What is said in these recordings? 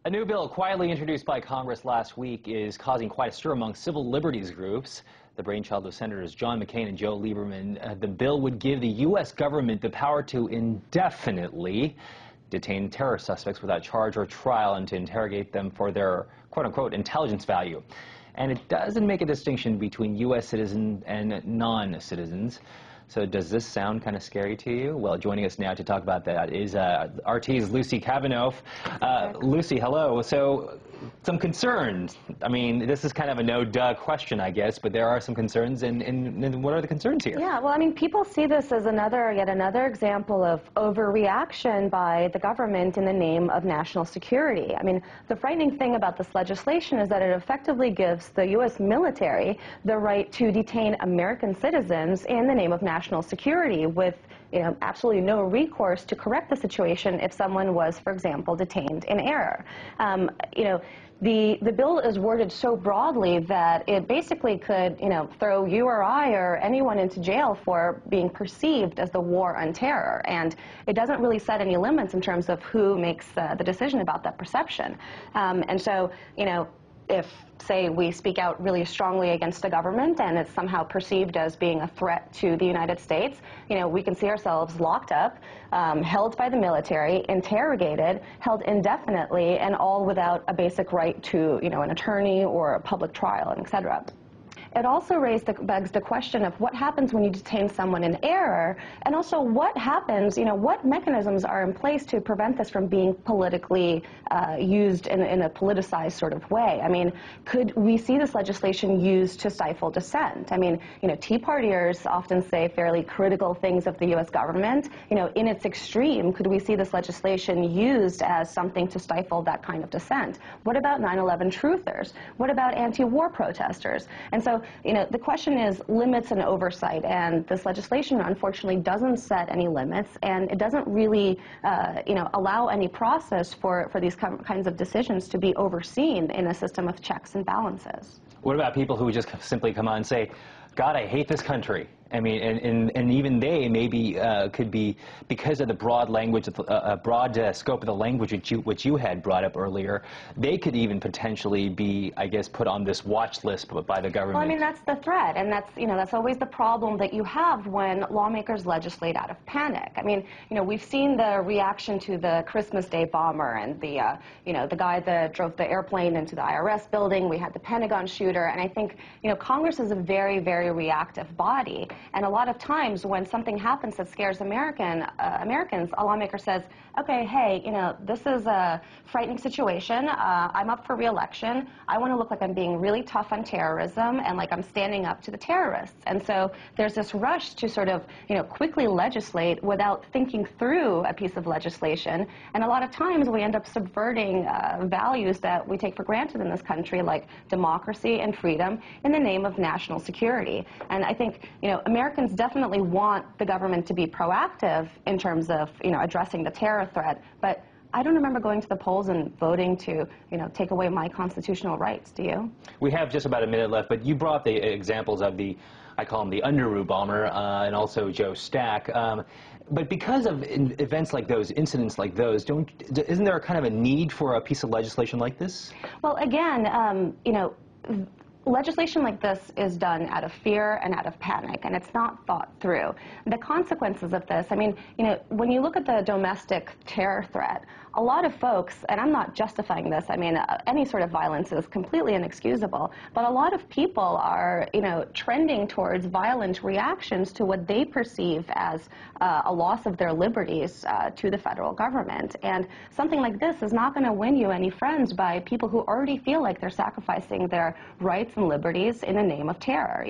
A new bill quietly introduced by Congress last week is causing quite a stir among civil liberties groups. The brainchild of Senators John McCain and Joe Lieberman. The bill would give the U.S. government the power to indefinitely detain terror suspects without charge or trial and to interrogate them for their quote-unquote intelligence value. And it doesn't make a distinction between U.S. citizens and non-citizens. So does this sound kind of scary to you? Well, joining us now to talk about that is RT's Lucy Kavanaugh. Lucy, hello. So some concerns. I mean, this is kind of a no-duh question, I guess, but there are some concerns. And what are the concerns here? Yeah, well, I mean, people see this as yet another example of overreaction by the government in the name of national security. I mean, the frightening thing about this legislation is that it effectively gives the U.S. military the right to detain American citizens in the name of national security with, absolutely no recourse to correct the situation if someone was, for example, detained in error. The bill is worded so broadly that it basically could, throw you or I or anyone into jail for being perceived as the war on terror. And it doesn't really set any limits in terms of who makes the decision about that perception. And so, if, say, we speak out really strongly against the government and it's somehow perceived as being a threat to the United States, we can see ourselves locked up, held by the military, interrogated, held indefinitely, and all without a basic right to, an attorney or a public trial, and et cetera. It also begs the question of what happens when you detain someone in error, and also what happens, what mechanisms are in place to prevent this from being politically used in a politicized sort of way. I mean, could we see this legislation used to stifle dissent? I mean, Tea Partiers often say fairly critical things of the U.S. government. In its extreme, could we see this legislation used as something to stifle that kind of dissent? What about 9/11 truthers? What about anti-war protesters? And so, the question is limits and oversight, and this legislation unfortunately doesn't set any limits, and it doesn't really, allow any process for these kinds of decisions to be overseen in a system of checks and balances. What about people who just simply come on and say, God, I hate this country? I mean, and even they maybe could be, because of the broad language, broad scope of the language which you had brought up earlier, they could even potentially be, I guess, put on this watch list by the government. Well, I mean, that's the threat, and that's always the problem that you have when lawmakers legislate out of panic. I mean, we've seen the reaction to the Christmas Day bomber and the guy that drove the airplane into the IRS building. We had the Pentagon shooter, and I think, Congress is a very, very reactive body. And a lot of times when something happens that scares Americans, a lawmaker says, okay, hey, this is a frightening situation. I'm up for re-election. I want to look like I'm being really tough on terrorism and like I'm standing up to the terrorists. And so there's this rush to sort of, quickly legislate without thinking through a piece of legislation. And a lot of times we end up subverting values that we take for granted in this country, like democracy and freedom, in the name of national security. And I think, Americans definitely want the government to be proactive in terms of, addressing the terror threat, but I don't remember going to the polls and voting to, take away my constitutional rights. Do you? We have just about a minute left, but you brought the examples of the, I call him the Underoos bomber, and also Joe Stack. But because of events like those, incidents like those, isn't there kind of a need for a piece of legislation like this? Well, again, legislation like this is done out of fear and out of panic, and it's not thought through. The consequences of this, I mean, when you look at the domestic terror threat, a lot of folks, and I'm not justifying this, I mean, any sort of violence is completely inexcusable, but a lot of people are, trending towards violent reactions to what they perceive as a loss of their liberties to the federal government. And something like this is not going to win you any friends by people who already feel like they're sacrificing their rights and liberties in the name of terror,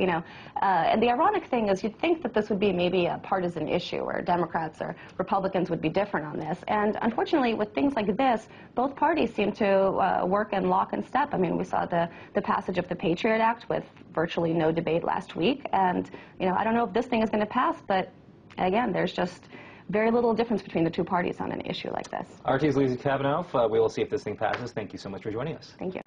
And the ironic thing is you'd think that this would be maybe a partisan issue where Democrats or Republicans would be different on this. And unfortunately, with things like this, both parties seem to work in lock and step. I mean, we saw the passage of the Patriot Act with virtually no debate last week. And, I don't know if this thing is going to pass, but again, there's just very little difference between the two parties on an issue like this. RT's Lucy Kavanaugh. We will see if this thing passes. Thank you so much for joining us. Thank you.